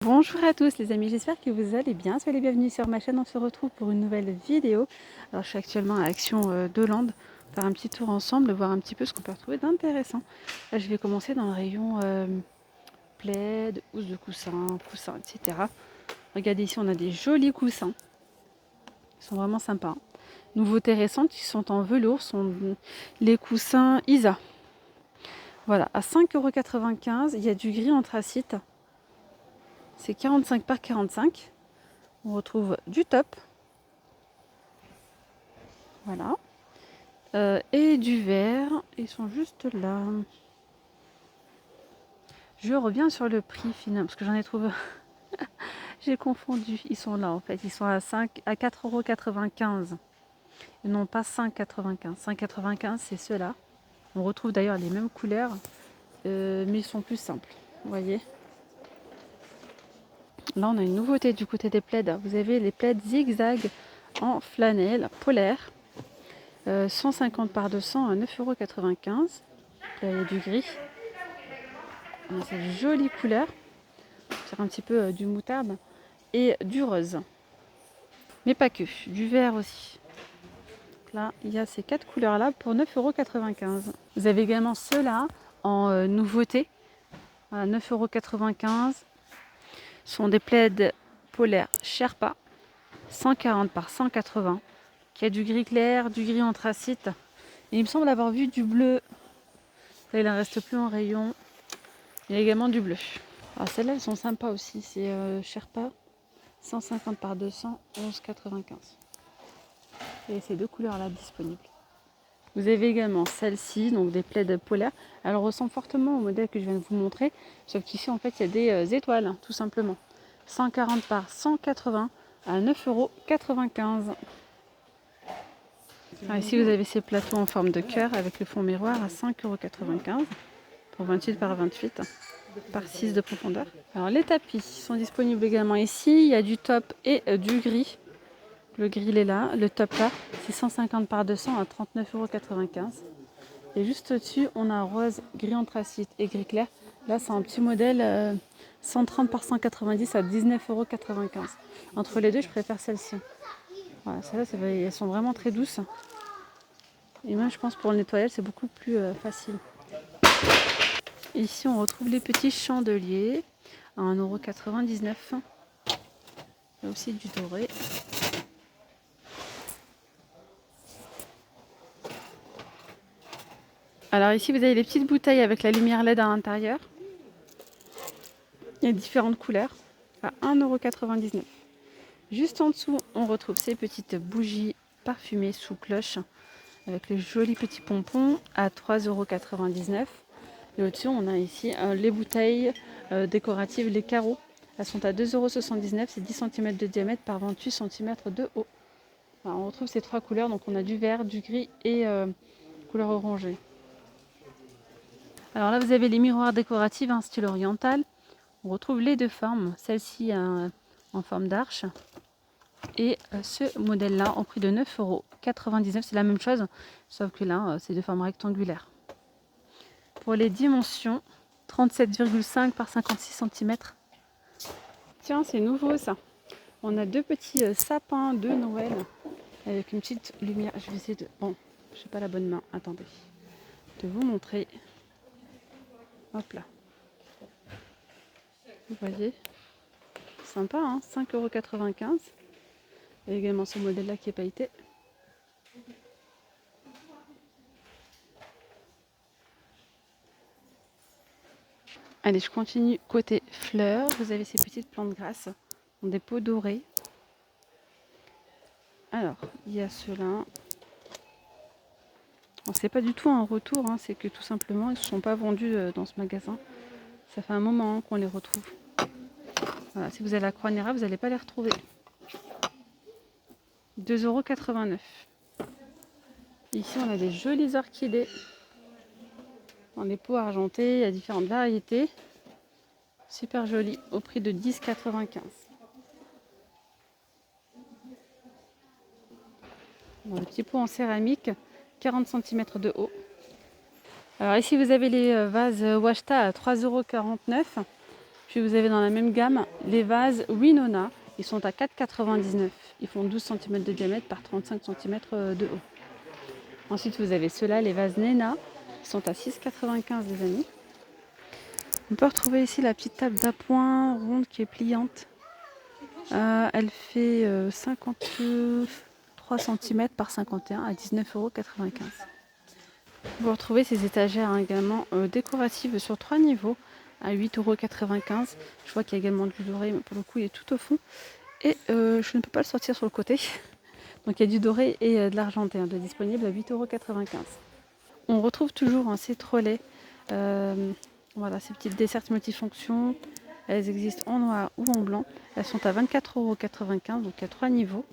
Bonjour à tous les amis, j'espère que vous allez bien. Soyez les bienvenus sur ma chaîne, on se retrouve pour une nouvelle vidéo. Alors je suis actuellement à Action d'Hollande, faire un petit tour ensemble, voir un petit peu ce qu'on peut retrouver d'intéressant. Là je vais commencer dans le rayon plaid, housse de coussins, etc. Regardez ici, on a des jolis coussins, ils sont vraiment sympas. Nouveautés récentes, ils sont en velours, sont les coussins Isa. Voilà, à 5,95 €, il y a du gris anthracite, c'est 45 par 45. On retrouve du top. Voilà. Et du vert. Ils sont juste là. Je reviens sur le prix final parce que j'en ai trouvé. J'ai confondu. Ils sont là en fait. Ils sont à 4,95 €. Et non pas 5,95 €. 5,95 € c'est ceux-là. On retrouve d'ailleurs les mêmes couleurs. Mais ils sont plus simples. Vous voyez. Là on a une nouveauté du côté des plaids. Vous avez les plaids zigzag en flanelle polaire. 150 par 200 à 9,95 €. Là il y a du gris. On a cette jolie couleur. C'est un petit peu du moutarde et du rose. Mais pas que, du vert aussi. Donc là, il y a ces quatre couleurs-là pour 9,95 €. Vous avez également ceux-là en nouveauté à 9,95 €. Ce sont des plaids polaires Sherpa, 140 par 180, qui a du gris clair, du gris anthracite. Et il me semble avoir vu du bleu. Là, il n'en reste plus en rayon. Il y a également du bleu. Alors celles-là, elles sont sympas aussi. C'est Sherpa, 150 par 200, 11,95 €. Et ces deux couleurs-là disponibles. Vous avez également celle-ci, donc des plaids polaires. Elle ressemble fortement au modèle que je viens de vous montrer, sauf qu'ici en fait il y a des étoiles, tout simplement. 140 par 180 à 9,95 €. Alors ici vous avez ces plateaux en forme de cœur avec le fond miroir à 5,95 € pour 28 par 28 par 6 de profondeur. Alors les tapis sont disponibles également ici. Il y a du top et du gris. Le grill est là, le top là, c'est 150 par 200 à 39,95 €. Et juste au-dessus, on a rose, gris anthracite et gris clair. Là, c'est un petit modèle 130 par 190 à 19,95 €. Entre les deux, je préfère celle-ci. Voilà, celles-là, elles sont vraiment très douces. Et moi, je pense pour le nettoyage, c'est beaucoup plus facile. Ici, on retrouve les petits chandeliers à 1,99 €. Il y a aussi du doré. Alors ici, vous avez les petites bouteilles avec la lumière LED à l'intérieur. Il y a différentes couleurs à 1,99 €. Juste en dessous, on retrouve ces petites bougies parfumées sous cloche avec les jolis petits pompons à 3,99 €. Et au-dessus, on a ici les bouteilles décoratives, les carreaux. Elles sont à 2,79 €. C'est 10 cm de diamètre par 28 cm de haut. Alors, on retrouve ces trois couleurs. Donc on a du vert, du gris et couleur orangée. Alors là, vous avez les miroirs décoratifs en style oriental. On retrouve les deux formes, celle-ci en forme d'arche et ce modèle-là en prix de 9,99 €. C'est la même chose, sauf que là, c'est de forme rectangulaire. Pour les dimensions, 37,5 par 56 cm. Tiens, c'est nouveau ça. On a deux petits sapins de Noël avec une petite lumière. Je vais essayer de... Bon, je n'ai pas la bonne main. Attendez. De vous montrer. Hop là. Vous voyez, sympa, hein, 5,95 €. Il y a également ce modèle-là qui est pailleté. Allez, je continue côté fleurs. Vous avez ces petites plantes grasses, des pots dorés. Alors, il y a ceux-là. Bon, c'est pas du tout un retour, hein, c'est que tout simplement, ils ne sont pas vendus dans ce magasin. Ça fait un moment qu'on les retrouve. Voilà, si vous allez à Croix-Néra, vous n'allez pas les retrouver. 2,89 €. Ici, on a des jolies orchidées dans les pots argentés. Il y a différentes variétés. Super jolies, au prix de 10,95 €. Bon, le petit pot en céramique, 40 cm de haut. Alors ici, vous avez les vases Washta à 3,49 €. Puis vous avez dans la même gamme les vases Winona. Ils sont à 4,99 €. Ils font 12 cm de diamètre par 35 cm de haut. Ensuite, vous avez ceux-là, les vases Nena. Ils sont à 6,95 € les amis. On peut retrouver ici la petite table d'appoint ronde qui est pliante. Elle fait 53 cm par 51 à 19,95 €. Vous retrouvez ces étagères également décoratives sur 3 niveaux à 8,95 €. Je vois qu'il y a également du doré, mais pour le coup il est tout au fond. Et je ne peux pas le sortir sur le côté. Donc il y a du doré et de l'argenté de disponible à 8,95 €. On retrouve toujours ces trolleys. Voilà, ces petites dessertes multifonctions. Elles existent en noir ou en blanc. Elles sont à 24,95 €, donc il y a 3 niveaux.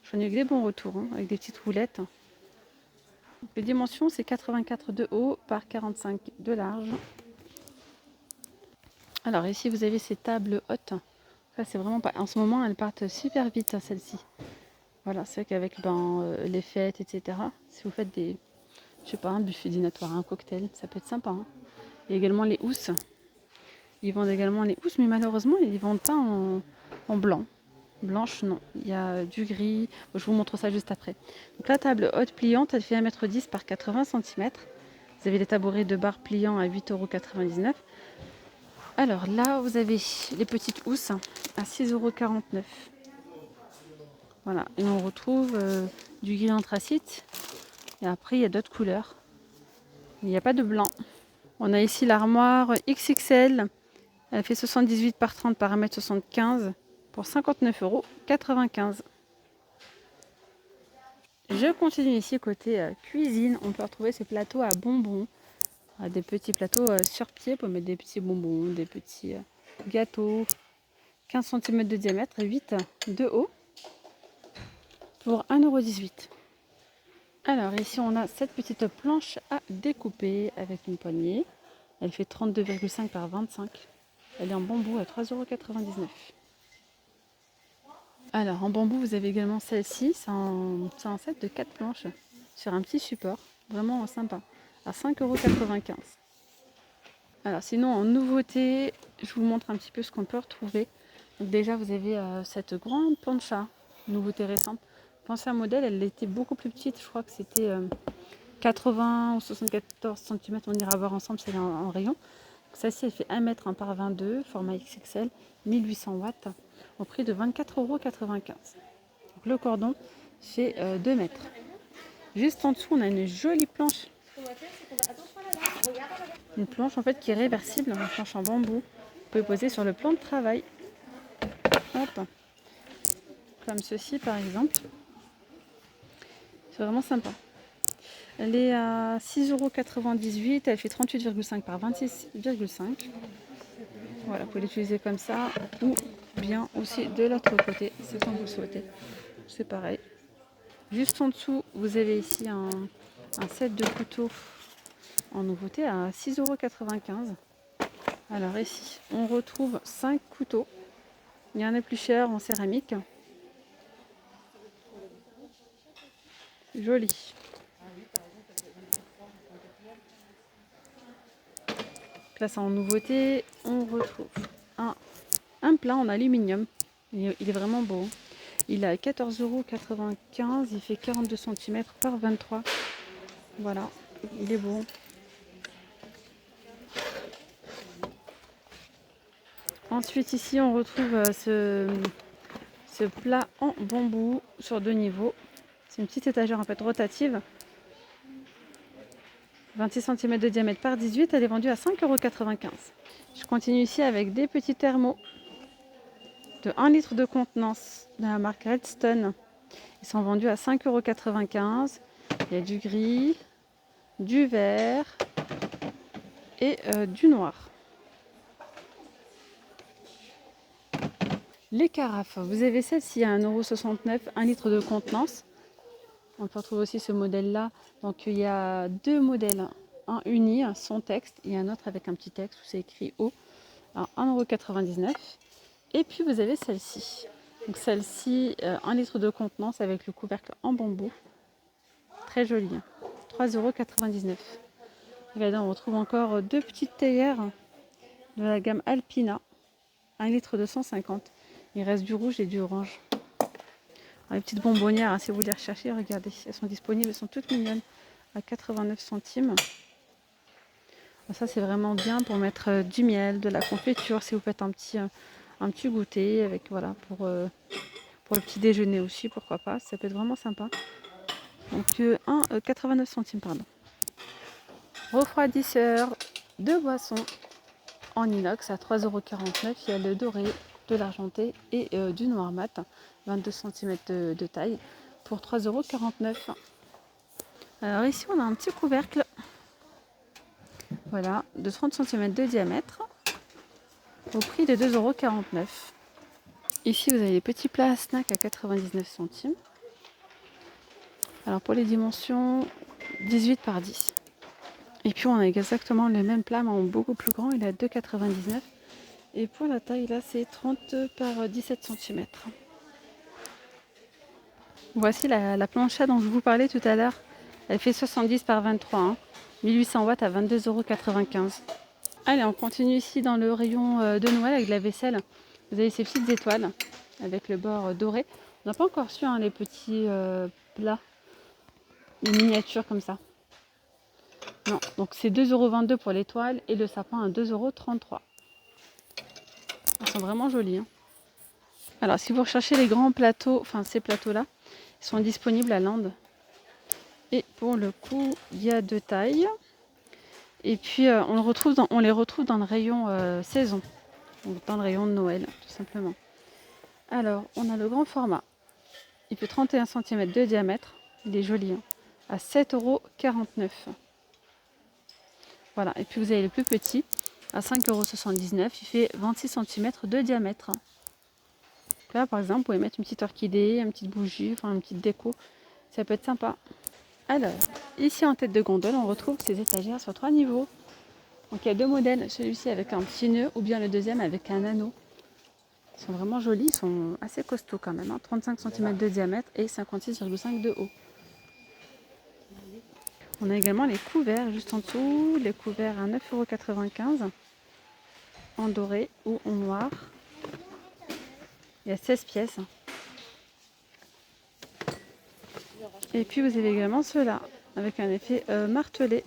J'en ai eu des bons retours, avec des petites roulettes. Les dimensions, c'est 84 de haut par 45 de large. Alors ici, vous avez ces tables hautes. Ça, c'est vraiment pas... En ce moment, elles partent super vite, celles-ci. Voilà, c'est vrai qu'avec les fêtes, etc., si vous faites des... Je sais pas, un buffet dînatoire, un cocktail, ça peut être sympa. Il y a également les housses. Ils vendent également les housses, mais malheureusement, ils ne vendent pas en blanc. Blanche, non. Il y a du gris. Je vous montre ça juste après. Donc la table haute pliante, elle fait 1,10 m par 80 cm. Vous avez les tabourets de bar pliants à 8,99 €. Alors là, vous avez les petites housses à 6,49 €. Voilà. Et on retrouve du gris anthracite. Et après, il y a d'autres couleurs. Mais il n'y a pas de blanc. On a ici l'armoire XXL. Elle fait 78 par 30 par 1,75 m pour 59,95 €. Je continue ici côté cuisine. On peut retrouver ces plateaux à bonbons. Des petits plateaux sur pied pour mettre des petits bonbons, des petits gâteaux. 15 cm de diamètre et 8 de haut pour 1,18 €. Alors ici on a cette petite planche à découper avec une poignée. Elle fait 32,5 par 25. Elle est en bambou à 3,99 €. Alors en bambou, vous avez également celle-ci. C'est un set de 4 planches sur un petit support. Vraiment sympa. À 5,95 €. Alors sinon en nouveauté, je vous montre un petit peu ce qu'on peut retrouver. Donc déjà vous avez cette grande plancha, nouveauté récente. Pensez à un modèle, elle était beaucoup plus petite. Je crois que c'était 80 ou 74 cm. On ira voir ensemble, c'est en rayon. Celle-ci, elle fait 1 m par 22, format XXL, 1800 watts, au prix de 24,95 €. Le cordon fait 2 mètres. Juste en dessous, on a une jolie planche. Une planche en fait qui est réversible, une planche en bambou. Vous pouvez poser sur le plan de travail. Hop. Comme ceci par exemple. C'est vraiment sympa. Elle est à 6,98 €. Elle fait 38,5 par 26,5. Voilà, vous pouvez l'utiliser comme ça ou bien aussi de l'autre côté, c'est comme vous le souhaitez. C'est pareil. Juste en dessous, vous avez ici un set de couteaux en nouveauté à 6,95 €. Alors ici, on retrouve 5 couteaux. Il y en a plus cher en céramique. Joli. Là, c'est en nouveauté. On retrouve un plat en aluminium. Il est vraiment beau. Il est à 14,95 €. Il fait 42 cm par 23. Voilà, il est beau. Ensuite, ici, on retrouve ce plat en bambou sur 2 niveaux. C'est une petite étagère en fait rotative. 26 cm de diamètre par 18. Elle est vendue à 5,95 €. Je continue ici avec des petits thermos de 1 litre de contenance de la marque Redstone. Ils sont vendus à 5,95 €. Il y a du gris, du vert et du noir. Les carafes, vous avez celle-ci à 1,69 €, 1 litre de contenance. On peut retrouver aussi ce modèle-là. Donc il y a 2 modèles, un uni, sans texte, et un autre avec un petit texte où c'est écrit eau, à 1,99 €. Et puis vous avez celle-ci. Donc celle-ci, 1 litre de contenance avec le couvercle en bambou. Très joli, 3,99 €. Regardez, on retrouve encore 2 petites théières de la gamme Alpina. 1 litre 250. Il reste du rouge et du orange. Alors, les petites bonbonnières, hein, si vous les recherchez, regardez, elles sont disponibles, elles sont toutes mignonnes à 89 centimes. Alors ça c'est vraiment bien pour mettre du miel, de la confiture, si vous faites un petit goûter avec voilà pour le petit déjeuner aussi, pourquoi pas, ça peut être vraiment sympa. Donc 89 centimes pardon. Refroidisseur de boissons en inox à 3,49 €. Il y a le doré, de l'argenté et du noir mat, 22 cm de taille pour 3,49 €. Alors ici on a un petit couvercle, voilà, de 30 cm de diamètre au prix de 2,49 €. Ici vous avez les petits plats à snack à 99 centimes. Alors pour les dimensions 18 par 10. Et puis on a exactement le même plat mais en beaucoup plus grand, il est à 2,99 €. Et pour la taille là c'est 30 par 17 cm. Voici la plancha dont je vous parlais tout à l'heure. Elle fait 70 par 23, hein. 1800 watts à 22,95 €. Allez, on continue ici dans le rayon de Noël avec la vaisselle. Vous avez ces petites étoiles avec le bord doré. On n'a pas encore su les petits plats, les miniatures comme ça. Non, donc c'est 2,22 € pour l'étoile et le sapin à 2,33 €. Ils sont vraiment jolis, hein. Alors si vous recherchez les grands plateaux, enfin ces plateaux-là, ils sont disponibles à Land. Et pour le coup, il y a deux tailles. Et puis on les retrouve dans le rayon saison, donc dans le rayon de Noël, tout simplement. Alors, on a le grand format. Il fait 31 cm de diamètre. Il est joli, hein, à 7,49 €. Voilà, et puis vous avez le plus petit à 5,79 €. Il fait 26 cm de diamètre. Là, par exemple, vous pouvez mettre une petite orchidée, une petite bougie, enfin une petite déco. Ça peut être sympa. Alors, ici en tête de gondole, on retrouve ces étagères sur 3 niveaux. Donc il y a deux modèles, celui-ci avec un petit nœud ou bien le deuxième avec un anneau. Ils sont vraiment jolis, ils sont assez costauds quand même, hein. 35 cm de diamètre et 56,5 de haut. On a également les couverts juste en dessous, les couverts à 9,95 € en doré ou en noir. Il y a 16 pièces. Et puis vous avez également ceux-là avec un effet martelé.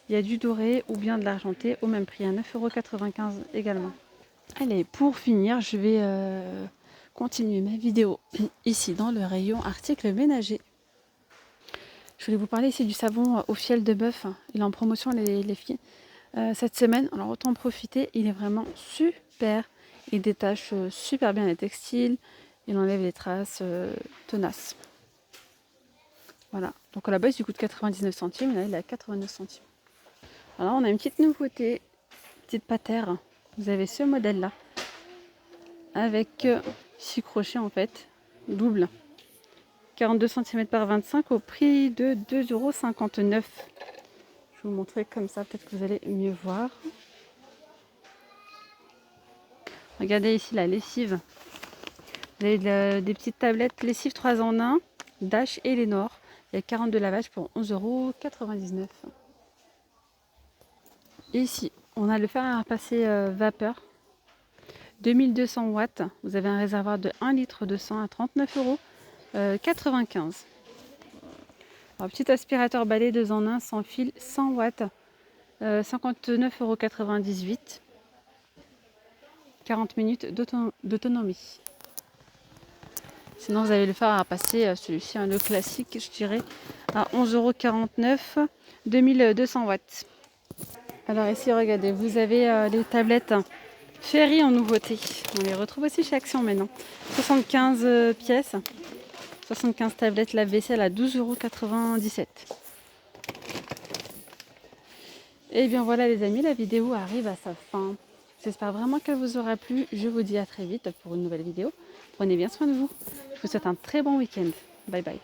Il y a du doré ou bien de l'argenté au même prix, à 9,95 € également. Allez, pour finir, je vais continuer ma vidéo ici dans le rayon articles ménagers. Je voulais vous parler ici du savon au fiel de bœuf. Il est en promotion les filles cette semaine. Alors autant en profiter, il est vraiment super. Il détache super bien les textiles. Il enlève les traces tenaces. Voilà, donc à la base il coûte 99 centimes, et là il est à 89 centimes. Alors on a une petite nouveauté, petite patère. Vous avez ce modèle là avec 6 crochets en fait, double, 42 cm par 25 au prix de 2,59 €. Je vais vous montrer comme ça, peut-être que vous allez mieux voir. Regardez ici la lessive. Vous avez des petites tablettes lessive 3 en 1, Dash et Lénore. Il y a 42 lavages pour 11,99 €. Et ici, on a le fer à repasser vapeur. 2200 watts. Vous avez un réservoir de 1 litre de sang à 39,95 €. Alors, petit aspirateur balai 2 en 1 sans fil 100 watts. 59,98 €. 40 minutes d'autonomie. Sinon, vous avez le fer à repasser, celui-ci, le classique, je dirais, à 11,49 €, 2200 watts. Alors ici, regardez, vous avez les tablettes Ferry en nouveauté. On les retrouve aussi chez Action maintenant. 75 pièces, 75 tablettes lave-vaisselle à 12,97 €. Et bien voilà les amis, la vidéo arrive à sa fin. J'espère vraiment qu'elle vous aura plu. Je vous dis à très vite pour une nouvelle vidéo. Prenez bien soin de vous. Je vous souhaite un très bon week-end. Bye bye.